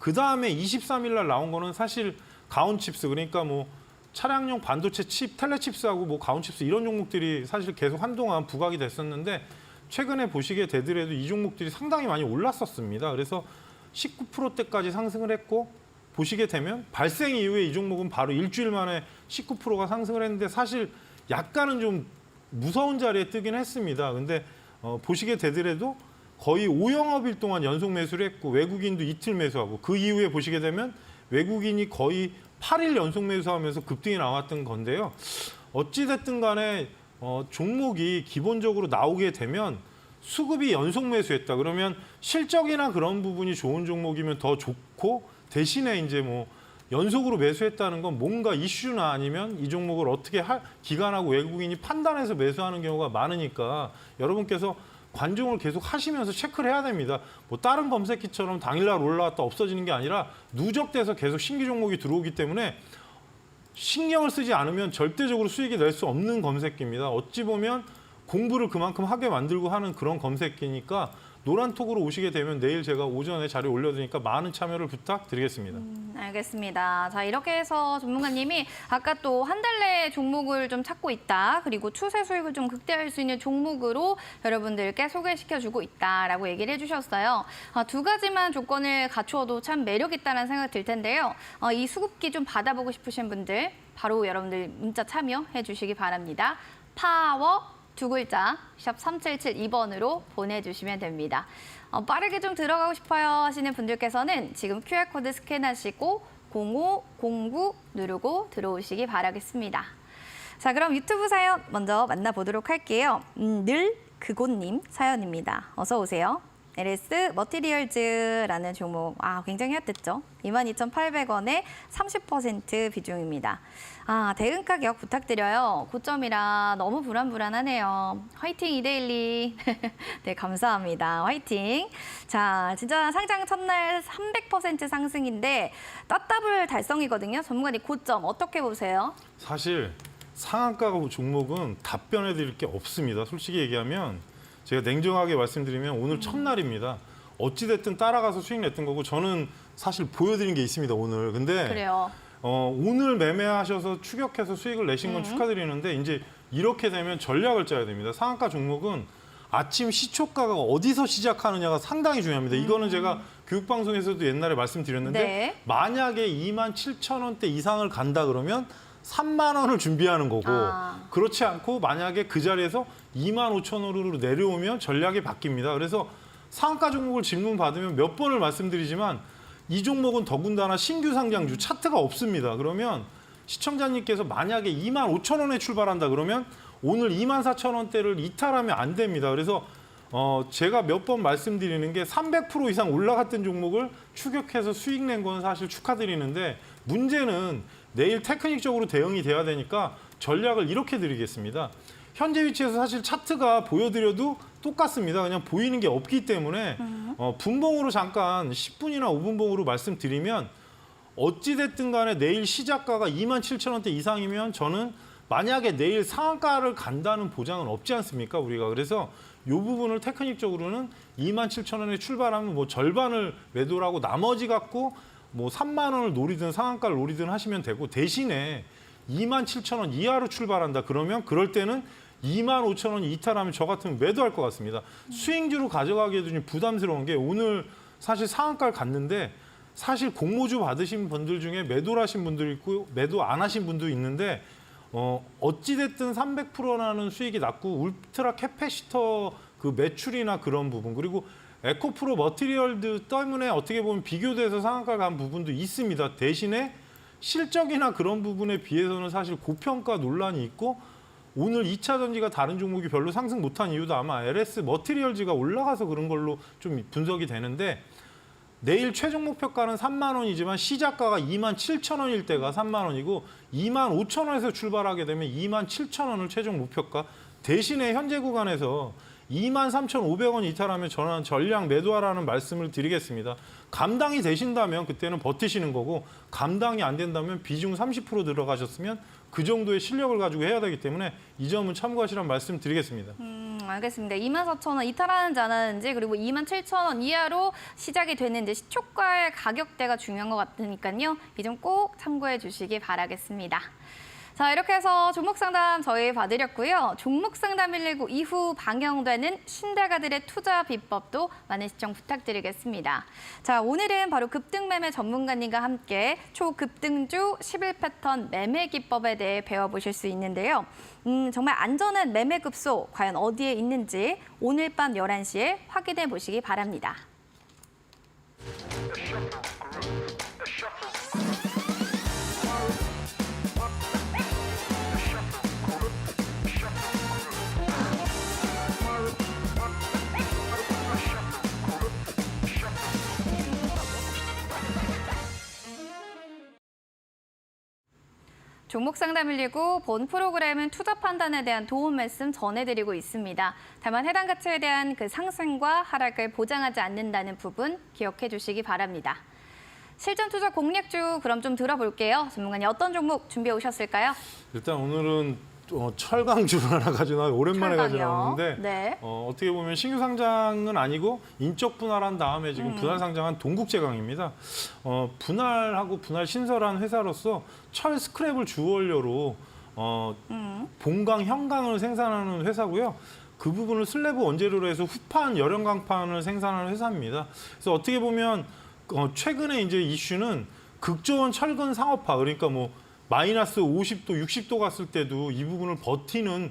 그 다음에 23일 날 나온 거는 사실 가온칩스 그러니까 뭐 차량용 반도체 칩, 텔레칩스하고 뭐 가온칩스 이런 종목들이 사실 계속 한동안 부각이 됐었는데 최근에 보시게 되더라도 이 종목들이 상당히 많이 올랐었습니다. 그래서 19%대까지 상승을 했고 보시게 되면 발생 이후에 이 종목은 바로 일주일 만에 19%가 상승을 했는데 사실 약간은 좀 무서운 자리에 뜨긴 했습니다. 근데 보시게 되더라도 거의 5영업일 동안 연속 매수를 했고 외국인도 이틀 매수하고 그 이후에 보시게 되면 외국인이 거의 8일 연속 매수하면서 급등이 나왔던 건데요. 어찌됐든 간에 종목이 기본적으로 나오게 되면 수급이 연속 매수했다. 그러면 실적이나 그런 부분이 좋은 종목이면 더 좋고 대신에 이제 뭐 연속으로 매수했다는 건 뭔가 이슈나 아니면 이 종목을 어떻게 기관하고 외국인이 판단해서 매수하는 경우가 많으니까 여러분께서 관종을 계속 하시면서 체크를 해야 됩니다. 뭐 다른 검색기처럼 당일날 올라왔다 없어지는 게 아니라 누적돼서 계속 신규 종목이 들어오기 때문에 신경을 쓰지 않으면 절대적으로 수익이 낼 수 없는 검색기입니다. 어찌 보면 공부를 그만큼 하게 만들고 하는 그런 검색기니까 노란톡으로 오시게 되면 내일 제가 오전에 자료 올려드리니까 많은 참여를 부탁드리겠습니다. 알겠습니다. 자, 이렇게 해서 전문가님이 아까 또 한 달 내에 종목을 좀 찾고 있다. 그리고 추세 수익을 좀 극대화할 수 있는 종목으로 여러분들께 소개시켜주고 있다라고 얘기를 해주셨어요. 두 가지만 조건을 갖추어도 참 매력 있다는 생각이 들 텐데요. 이 수급기 좀 받아보고 싶으신 분들 바로 여러분들 문자 참여해 주시기 바랍니다. 파워 두 글자 샵 3772번으로 보내주시면 됩니다. 빠르게 좀 들어가고 싶어요 하시는 분들께서는 지금 QR코드 스캔하시고 0509 누르고 들어오시기 바라겠습니다. 자, 그럼 유튜브 사연 먼저 만나보도록 할게요. 늘 그곳님 사연입니다. 어서 오세요. LS 머티리얼즈라는 종목, 굉장히 핫했죠. 22,800원에 30% 비중입니다. 대응 가격 부탁드려요. 고점이라 너무 불안하네요. 화이팅 이데일리. 네, 감사합니다. 화이팅. 자, 진짜 상장 첫날 300% 상승인데 땄더블 달성이거든요. 전문가님 고점 어떻게 보세요? 사실 상한가 종목은 답변해 드릴 게 없습니다. 솔직히 얘기하면 제가 냉정하게 말씀드리면 오늘 첫날입니다. 어찌됐든 따라가서 수익 냈던 거고 저는 사실 보여드린 게 있습니다, 오늘. 근데 그래요. 오늘 매매하셔서 추격해서 수익을 내신 건 축하드리는데 이제 이렇게 되면 전략을 짜야 됩니다. 상한가 종목은 아침 시초가가 어디서 시작하느냐가 상당히 중요합니다. 이거는 제가 교육방송에서도 옛날에 말씀드렸는데 네. 만약에 27,000원대 이상을 간다 그러면 3만 원을 준비하는 거고 그렇지 않고 만약에 그 자리에서 25,000원으로 내려오면 전략이 바뀝니다. 그래서 상한가 종목을 질문 받으면 몇 번을 말씀드리지만 이 종목은 더군다나 신규 상장주 차트가 없습니다. 그러면 시청자님께서 만약에 25,000원에 출발한다 그러면 오늘 24,000원대를 이탈하면 안 됩니다. 그래서 제가 몇 번 말씀드리는 게 300% 이상 올라갔던 종목을 추격해서 수익 낸 건 사실 축하드리는데 문제는 내일 테크닉적으로 대응이 돼야 되니까 전략을 이렇게 드리겠습니다. 현재 위치에서 사실 차트가 보여드려도 똑같습니다. 그냥 보이는 게 없기 때문에 분봉으로 잠깐 10분이나 5분봉으로 말씀드리면 어찌됐든 간에 내일 시작가가 27,000원대 이상이면 저는 만약에 내일 상한가를 간다는 보장은 없지 않습니까? 우리가. 그래서 이 부분을 테크닉적으로는 27,000원에 출발하면 뭐 절반을 매도를 하고 나머지 갖고 뭐 3만 원을 노리든 상한가를 노리든 하시면 되고 대신에 27,000원 이하로 출발한다. 그러면 그럴 때는 25,000원이 이탈하면 저 같으면 매도할 것 같습니다. 스윙주로 가져가기에도 좀 부담스러운 게 오늘 사실 상한가를 갔는데 사실 공모주 받으신 분들 중에 매도를 하신 분들 있고 매도 안 하신 분도 있는데 어찌됐든 300%라는 수익이 났고 울트라 캐패시터 그 매출이나 그런 부분 그리고 에코프로 머티리얼드 때문에 어떻게 보면 비교돼서 상한가 간 부분도 있습니다. 대신에 실적이나 그런 부분에 비해서는 사실 고평가 논란이 있고 오늘 2차 전지가 다른 종목이 별로 상승 못한 이유도 아마 LS 머티리얼즈가 올라가서 그런 걸로 좀 분석이 되는데 내일 최종 목표가는 3만 원이지만 시작가가 27,000원일 때가 3만 원이고 25,000원에서 출발하게 되면 27,000원을 최종 목표가 대신에 현재 구간에서 23,500원 이탈하면 저는 전량 매도하라는 말씀을 드리겠습니다. 감당이 되신다면 그때는 버티시는 거고 감당이 안 된다면 비중 30% 들어가셨으면 그 정도의 실력을 가지고 해야 되기 때문에 이 점은 참고하시라는 말씀 드리겠습니다. 알겠습니다. 24,000원 이탈하는지 안 하는지 그리고 27,000원 이하로 시작이 되는지 시초가의 가격대가 중요한 것 같으니까요. 이 점 꼭 참고해 주시기 바라겠습니다. 자, 이렇게 해서 종목 상담 저희 봐드렸고요. 종목 상담 119 이후 방영되는 신대가들의 투자 비법도 많은 시청 부탁드리겠습니다. 자, 오늘은 바로 급등 매매 전문가님과 함께 초급등주 11패턴 매매 기법에 대해 배워보실 수 있는데요. 정말 안전한 매매 급소 과연 어디에 있는지 오늘 밤 11시에 확인해 보시기 바랍니다. 종목 상담 119 본 프로그램은 투자 판단에 대한 도움 말씀 전해드리고 있습니다. 다만 해당 가치에 대한 그 상승과 하락을 보장하지 않는다는 부분 기억해 주시기 바랍니다. 실전 투자 공략주 그럼 좀 들어볼게요. 전문가님 어떤 종목 준비해 오셨을까요? 일단 오늘은 철강주를 하나 가지고 나와요. 오랜만에 가지고 나오는데 네. 어떻게 보면 신규 상장은 아니고 인적 분할한 다음에 지금 분할 상장한 동국제강입니다. 분할하고 분할 신설한 회사로서 철 스크랩을 주원료로 본강, 현강을 생산하는 회사고요. 그 부분을 슬래브 원재료로 해서 후판, 열연강판을 생산하는 회사입니다. 그래서 어떻게 보면 최근에 이제 이슈는 극저온 철근 상업화, 그러니까 뭐 마이너스 50도, 60도 갔을 때도 이 부분을 버티는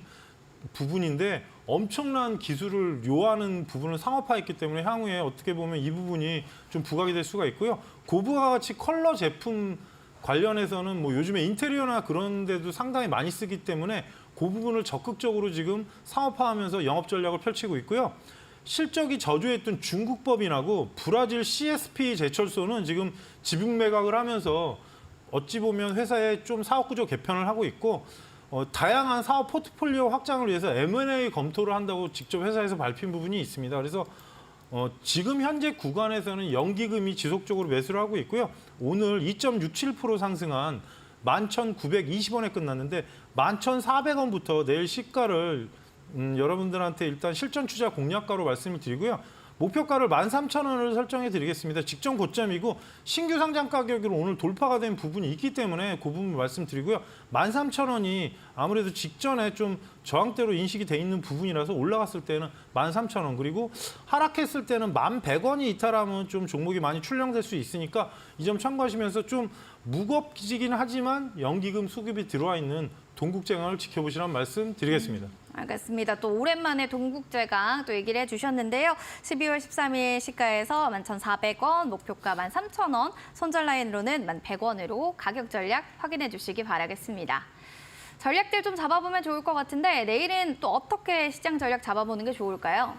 부분인데 엄청난 기술을 요하는 부분을 상업화했기 때문에 향후에 어떻게 보면 이 부분이 좀 부각이 될 수가 있고요. 고부가 같이 컬러 제품 관련해서는 뭐 요즘에 인테리어나 그런 데도 상당히 많이 쓰기 때문에 그 부분을 적극적으로 지금 상업화하면서 영업 전략을 펼치고 있고요. 실적이 저조했던 중국법인하고 브라질 CSP 제철소는 지금 지분 매각을 하면서 어찌 보면 회사의 좀 사업 구조 개편을 하고 있고 다양한 사업 포트폴리오 확장을 위해서 M&A 검토를 한다고 직접 회사에서 밝힌 부분이 있습니다. 그래서 지금 현재 구간에서는 연기금이 지속적으로 매수를 하고 있고요. 오늘 2.67% 상승한 11,920원에 끝났는데 11,400원부터 내일 시가를 여러분들한테 일단 실전 투자 공략가로 말씀을 드리고요. 목표가를 13,000원을 설정해 드리겠습니다. 직전 고점이고 신규 상장 가격으로 오늘 돌파가 된 부분이 있기 때문에 그 부분 말씀드리고요. 13,000원이 아무래도 직전에 좀 저항대로 인식이 돼 있는 부분이라서 올라갔을 때는 13,000원 그리고 하락했을 때는 1,100원이 이탈하면 좀 종목이 많이 출렁될 수 있으니까 이 점 참고하시면서 좀 무겁지긴 하지만 연기금 수급이 들어와 있는 동국제강을 지켜보시라는 말씀 드리겠습니다. 알겠습니다. 또 오랜만에 동국제강 또 얘기를 해주셨는데요. 12월 13일 시가에서 11,400원, 목표가 13,000원, 손절 라인으로는 1,100원으로 가격 전략 확인해 주시기 바라겠습니다. 전략들 좀 잡아보면 좋을 것 같은데 내일은 또 어떻게 시장 전략 잡아보는 게 좋을까요?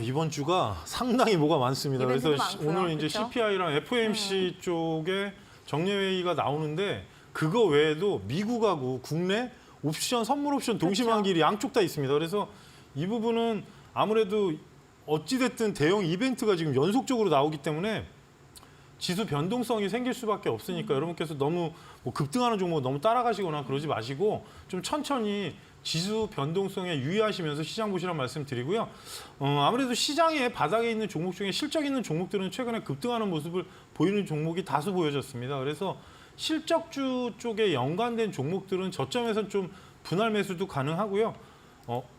이번 주가 상당히 뭐가 많습니다. 그래서 많고요. 오늘 이제 그렇죠? CPI랑 FOMC 쪽에 정례회의가 나오는데 그거 외에도 미국하고 국내 옵션, 선물 옵션 동시만기일이 양쪽 다 있습니다. 그래서 이 부분은 아무래도 어찌됐든 대형 이벤트가 지금 연속적으로 나오기 때문에 지수 변동성이 생길 수밖에 없으니까 여러분께서 너무 뭐 급등하는 종목 너무 따라가시거나 그러지 마시고 좀 천천히 지수 변동성에 유의하시면서 시장 보시라는 말씀 드리고요. 아무래도 시장의 바닥에 있는 종목 중에 실적 있는 종목들은 최근에 급등하는 모습을 보이는 종목이 다수 보여졌습니다. 그래서 실적주 쪽에 연관된 종목들은 저점에서 좀 분할 매수도 가능하고요.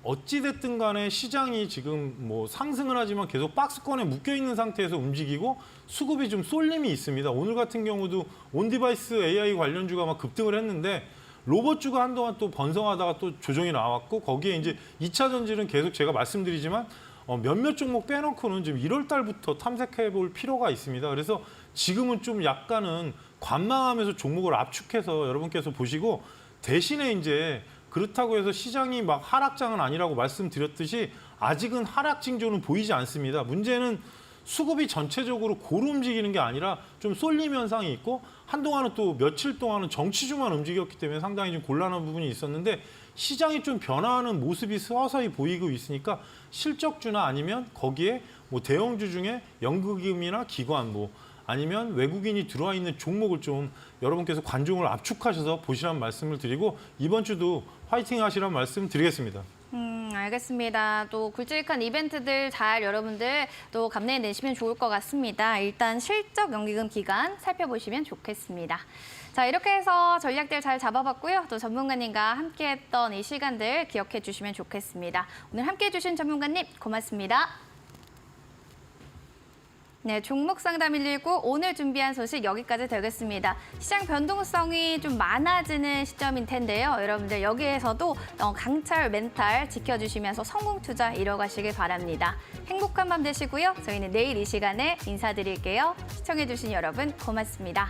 어찌됐든 간에 시장이 지금 뭐 상승을 하지만 계속 박스권에 묶여 있는 상태에서 움직이고 수급이 좀 쏠림이 있습니다. 오늘 같은 경우도 온디바이스 AI 관련주가 막 급등을 했는데 로봇주가 한동안 또 번성하다가 또 조정이 나왔고 거기에 이제 2차 전지는 계속 제가 말씀드리지만 몇몇 종목 빼놓고는 지금 1월 달부터 탐색해 볼 필요가 있습니다. 그래서 지금은 좀 약간은 관망하면서 종목을 압축해서 여러분께서 보시고 대신에 이제 그렇다고 해서 시장이 막 하락장은 아니라고 말씀드렸듯이 아직은 하락 징조는 보이지 않습니다. 문제는 수급이 전체적으로 고루 움직이는 게 아니라 좀 쏠림 현상이 있고 한동안은 또 며칠 동안은 정치주만 움직였기 때문에 상당히 좀 곤란한 부분이 있었는데 시장이 좀 변화하는 모습이 서서히 보이고 있으니까 실적주나 아니면 거기에 뭐 대형주 중에 연구기금이나 기관 뭐 아니면 외국인이 들어와 있는 종목을 좀 여러분께서 관종을 압축하셔서 보시라는 말씀을 드리고 이번 주도 화이팅 하시라는 말씀 드리겠습니다. 알겠습니다. 또 굵직한 이벤트들 잘 여러분들 또 감내해 내시면 좋을 것 같습니다. 일단 실적 연기금 기간 살펴보시면 좋겠습니다. 자, 이렇게 해서 전략들 잘 잡아봤고요. 또 전문가님과 함께했던 이 시간들 기억해 주시면 좋겠습니다. 오늘 함께해 주신 전문가님 고맙습니다. 네, 종목 상담 119 오늘 준비한 소식 여기까지 되겠습니다. 시장 변동성이 좀 많아지는 시점인 텐데요. 여러분들 여기에서도 강철 멘탈 지켜주시면서 성공 투자 이뤄가시길 바랍니다. 행복한 밤 되시고요. 저희는 내일 이 시간에 인사드릴게요. 시청해주신 여러분 고맙습니다.